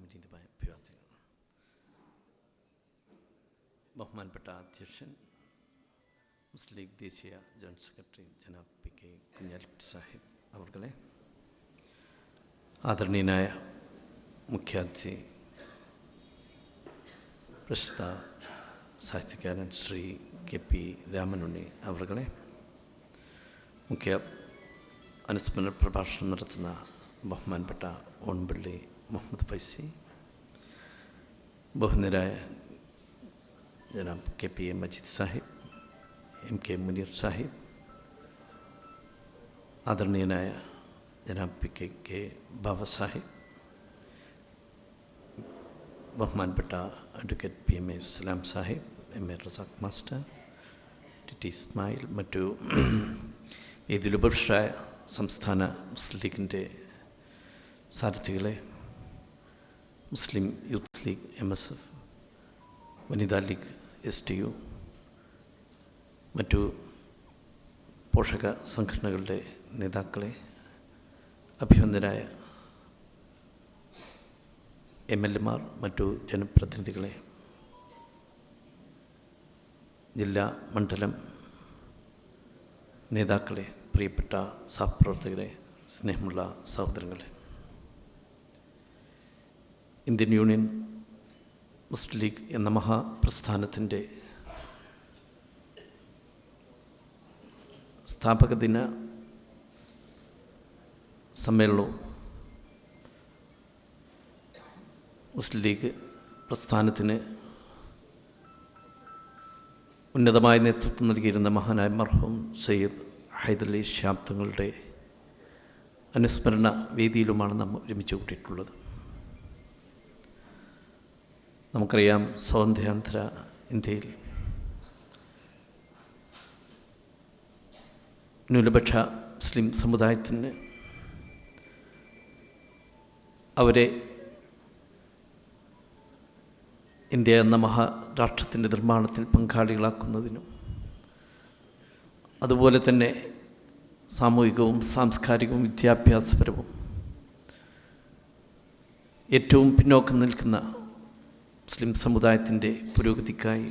വിനീതമായ അഭിവാദ്യങ്ങൾ. ബഹുമാനപ്പെട്ട അധ്യക്ഷൻ, മുസ്ലിം ലീഗ് ദേശീയ ജനറൽ സെക്രട്ടറി ജനാബ് പി കെ കുഞ്ഞാലിക്കുട്ടി സാഹിബ് അവർകളെ, ആദരണീയനായ മുഖ്യാതിഥി പ്രശസ്ത സാഹിത്യകാരൻ ശ്രീ കെ പി രാമനുണ്ണി അവർകളെ, മുഖ്യ അനുസ്മരണ പ്രഭാഷണം നടത്തുന്ന ബഹുമാനപ്പെട്ട ഓൺപള്ളി മുഹമ്മദ് ഫൈസി, ബഹുമാന്യരായ ജനാബ് K P A Majeed Sahib, M K Muneer Sahib, ആദരണീയനായ ജനാബ് പി കെ ബാബ സാഹിബ്, ബഹുമാനപ്പെട്ട advocate P M A Salam Sahib, M A Razak master, T T Ismail, മറ്റു ഇതിലുപക്ഷ സംസ്ഥാന മുസ്ലിം ലീഗിൻ്റെ സാരഥികളെ, മുസ്ലിം യൂത്ത് ലീഗ് MSF, വനിതാ ലീഗ് STU, മറ്റു പോഷക സംഘടനകളുടെ നേതാക്കളെ, അഭിനന്ദനായ MLA മാർ, മറ്റു ജനപ്രതിനിധികളെ, ജില്ലാ മണ്ഡലം നേതാക്കളെ, പ്രിയപ്പെട്ട സഹപ്രവർത്തകരെ, സ്നേഹമുള്ള സഹോദരങ്ങളെ, ഇന്ത്യൻ യൂണിയൻ മുസ്ലിം ലീഗ് എന്ന മഹാപ്രസ്ഥാനത്തിൻ്റെ സ്ഥാപക ദിന സമ്മേളനവും മുസ്ലിം ലീഗ് പ്രസ്ഥാനത്തിന് ഉന്നതമായ നേതൃത്വം നൽകിയിരുന്ന മഹാനായ മർഹൂം സയ്യിദ് ഹൈദരലി ശിഹാബ് തങ്ങളുടെ അനുസ്മരണ വേദിയിലുമാണ് നാം ഒരുമിച്ച് കൂട്ടിയിട്ടുള്ളത്. നമുക്കറിയാം, സ്വാതന്ത്ര്യാനന്തര ഇന്ത്യയിൽ ന്യൂനപക്ഷ മുസ്ലിം സമുദായത്തിന് അവരെ ഇന്ത്യ എന്ന മഹാരാഷ്ട്രത്തിൻ്റെ നിർമ്മാണത്തിൽ പങ്കാളികളാക്കുന്നതിനും അതുപോലെ തന്നെ സാമൂഹികവും സാംസ്കാരികവും വിദ്യാഭ്യാസപരവും ഏറ്റവും പിന്നോക്കം നിൽക്കുന്ന മുസ്ലിം സമുദായത്തിൻ്റെ പുരോഗതിക്കായി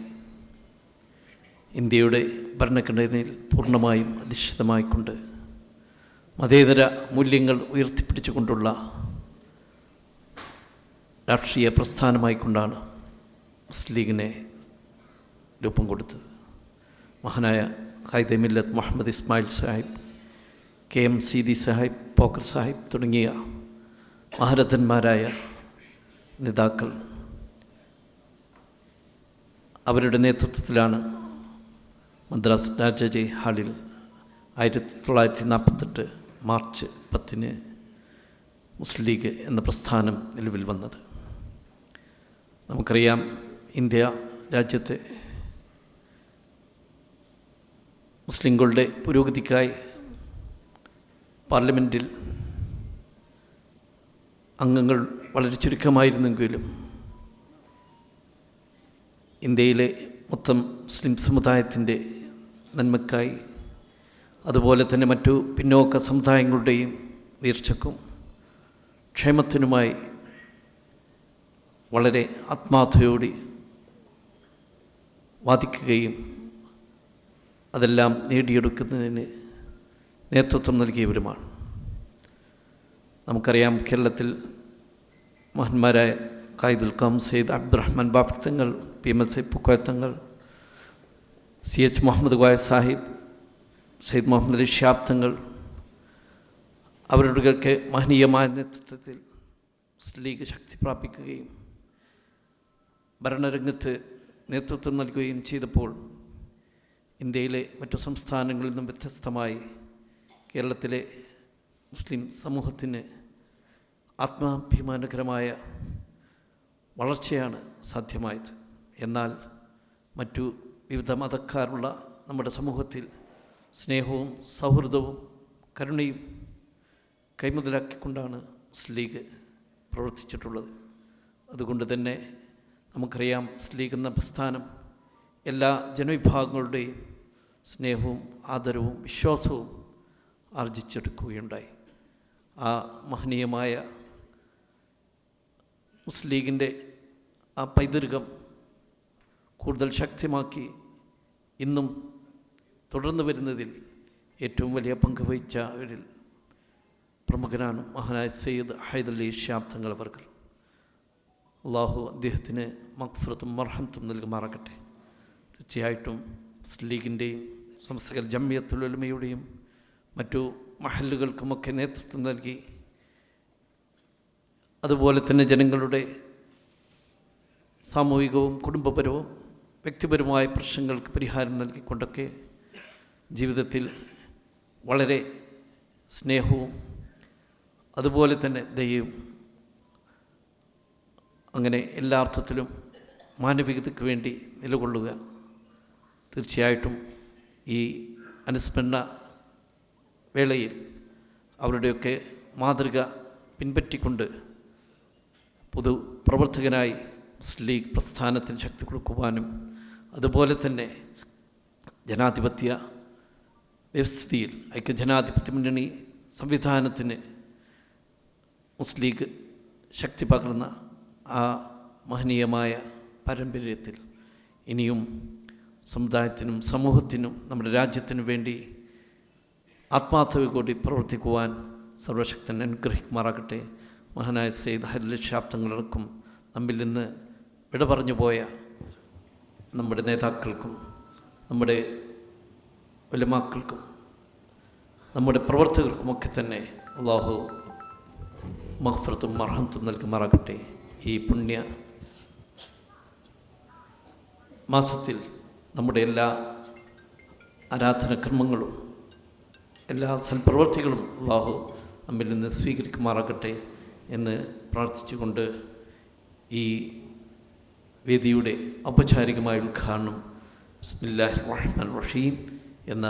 ഇന്ത്യയുടെ ഭരണഘടനയിൽ പൂർണ്ണമായും അധിഷ്ഠിതമായിക്കൊണ്ട് മതേതര മൂല്യങ്ങൾ ഉയർത്തിപ്പിടിച്ചുകൊണ്ടുള്ള രാഷ്ട്രീയ പ്രസ്ഥാനമായിക്കൊണ്ടാണ് മുസ്ലിം ലീഗിനെ രൂപം കൊടുത്തത്. മഹാനായ ഖായിദെ മില്ലത്ത് മുഹമ്മദ് ഇസ്മായിൽ സാഹിബ്, KM സീതി സാഹിബ്, പോക്കർ സാഹിബ് തുടങ്ങിയ മഹാരഥന്മാരായ നേതാക്കൾ അവരുടെ നേതൃത്വത്തിലാണ് മദ്രാസ് രാജാജി ഹാളിൽ 1948 മാർച്ച് 10 മുസ്ലിം ലീഗ് എന്ന പ്രസ്ഥാനം നിലവിൽ വന്നത്. നമുക്കറിയാം, ഇന്ത്യ രാജ്യത്തെ മുസ്ലിങ്ങളുടെ പുരോഗതിക്കായി പാർലമെൻറ്റിൽ അംഗങ്ങൾ വളരെ ചുരുക്കമായിരുന്നെങ്കിലും ഇന്ത്യയിലെ മൊത്തം മുസ്ലിം സമുദായത്തിൻ്റെ നന്മയ്ക്കായി, അതുപോലെ തന്നെ മറ്റു പിന്നോക്ക സമുദായങ്ങളുടെയും ഉയർച്ചയ്ക്കും ക്ഷേമത്തിനുമായി വളരെ ആത്മാർത്ഥതയോടെ വാദിക്കുകയും അതെല്ലാം നേടിയെടുക്കുന്നതിന് നേതൃത്വം നൽകിയവരുമാണ്. നമുക്കറിയാം, കേരളത്തിൽ മഹാന്മാരായ ഖായിദുൽ ഖാം സയ്യിദ് അബ്ദുറഹ്മാൻ ബാഫഖ് തങ്ങൾ, PMS പൂക്കോയ തങ്ങൾ, CH മുഹമ്മദ് കോയ സാഹിബ്, സയ്യിദ് മുഹമ്മദ് അലി ശിഹാബ് തങ്ങൾ, അവരുടെയൊക്കെ മഹനീയമായ നേതൃത്വത്തിൽ മുസ്ലിം ലീഗ് ശക്തി പ്രാപിക്കുകയും ഭരണരംഗത്ത് നേതൃത്വം നൽകുകയും ചെയ്തപ്പോൾ ഇന്ത്യയിലെ മറ്റു സംസ്ഥാനങ്ങളിൽ നിന്നും വ്യത്യസ്തമായി കേരളത്തിലെ മുസ്ലിം സമൂഹത്തിന് ആത്മാഭിമാനകരമായ വളർച്ചയാണ് സാധ്യമായത്. എന്നാൽ മറ്റു വിവിധ മതക്കാരുള്ള നമ്മുടെ സമൂഹത്തിൽ സ്നേഹവും സൗഹൃദവും കരുണയും കൈമുതലാക്കിക്കൊണ്ടാണ് മുസ്ലിം ലീഗ് പ്രവർത്തിച്ചിട്ടുള്ളത്. അതുകൊണ്ട് തന്നെ നമുക്കറിയാം, മുസ്ലിം ലീഗ് എന്ന പ്രസ്ഥാനം എല്ലാ ജനവിഭാഗങ്ങളുടെയും സ്നേഹവും ആദരവും വിശ്വാസവും ആർജിച്ചെടുക്കുകയുണ്ടായി. ആ മഹനീയമായ മുസ്ലിം ലീഗിൻ്റെ ആ പൈതൃകം കൂടുതൽ ശക്തമാക്കി ഇന്നും തുടർന്നു വരുന്നതിൽ ഏറ്റവും വലിയ പങ്ക് വഹിച്ചവരിൽ പ്രമുഖനാണ് മഹാനായ സയ്യിദ് ഹൈദരലി ശിഹാബ് തങ്ങൾ അവർകൾ. അള്ളാഹു അദ്ദേഹത്തിന് മഗ്ഫിറത്തും മർഹമത്തും നൽകുമാറാകട്ടെ. തീർച്ചയായിട്ടും മുസ്ലിം ലീഗിൻ്റെയും സമസ്ത ജംഇയ്യത്തുൽ ഉലമയുടെയും മറ്റു മഹല്ലുകൾക്കുമൊക്കെ നേതൃത്വം നൽകി, അതുപോലെ തന്നെ ജനങ്ങളുടെ സാമൂഹികവും കുടുംബപരവും വ്യക്തിപരമായ പ്രശ്നങ്ങൾക്ക് പരിഹാരം നൽകിക്കൊണ്ടൊക്കെ ജീവിതത്തിൽ വളരെ സ്നേഹവും അതുപോലെ തന്നെ ദയയും, അങ്ങനെ എല്ലാ അർത്ഥത്തിലും മാനവികതയ്ക്ക് വേണ്ടി നിലകൊള്ളുക. തീർച്ചയായിട്ടും ഈ അനുസ്മരണ വേളയിൽ അവരുടെയൊക്കെ മാതൃക പിൻപറ്റിക്കൊണ്ട് പൊതുപ്രവർത്തകനായി മുസ്ലിം ലീഗ് പ്രസ്ഥാനത്തിന് ശക്തി കൊടുക്കുവാനും അതുപോലെ തന്നെ ജനാധിപത്യ വ്യവസ്ഥിതിയിൽ ഐക്യജനാധിപത്യ മുന്നണി സംവിധാനത്തിന് മുസ്ലിം ലീഗ് ശക്തി പകർന്ന ആ മഹനീയമായ പാരമ്പര്യത്തിൽ ഇനിയും സമുദായത്തിനും സമൂഹത്തിനും നമ്മുടെ രാജ്യത്തിനു വേണ്ടി ആത്മാർത്ഥതയോടെ പ്രവർത്തിക്കുവാൻ സർവശക്തൻ അനുഗ്രഹിക്കുമാറാകട്ടെ. മഹാനായ സയ്യിദ് ഹൈദരലി ശിഹാബ് തങ്ങളർക്കും നമ്മിൽ നിന്ന് വിട പറഞ്ഞു പോയ നമ്മുടെ നേതാക്കൾക്കും നമ്മുടെ ഉലമാക്കൾക്കും നമ്മുടെ പ്രവർത്തകർക്കുമൊക്കെ തന്നെ അള്ളാഹു മഗ്ഫിറത്തും മർഹമത്തും നൽകുമാറാകട്ടെ. ഈ പുണ്യ മാസത്തിൽ നമ്മുടെ എല്ലാ ആരാധനകർമ്മങ്ങളും എല്ലാ സൽപ്രവർത്തികളും അള്ളാഹു നമ്മിൽ നിന്ന് സ്വീകരിക്കുമാറാകട്ടെ എന്ന് പ്രാർത്ഥിച്ചുകൊണ്ട് ഈ വേദിയുടെ ഔപചാരികമായ ഉദ്ഘാടനം ബിസ്മില്ലാഹിർ റഹ്മാനിർ റഹീം എന്ന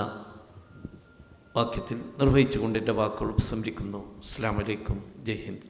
വാക്യത്തിൽ നിർവഹിച്ചുകൊണ്ട് എൻ്റെ വാക്കുകൾ ഉപസംഹരിക്കുന്നു. അസ്സലാമു അലൈക്കും. ജയ് ഹിന്ദ്.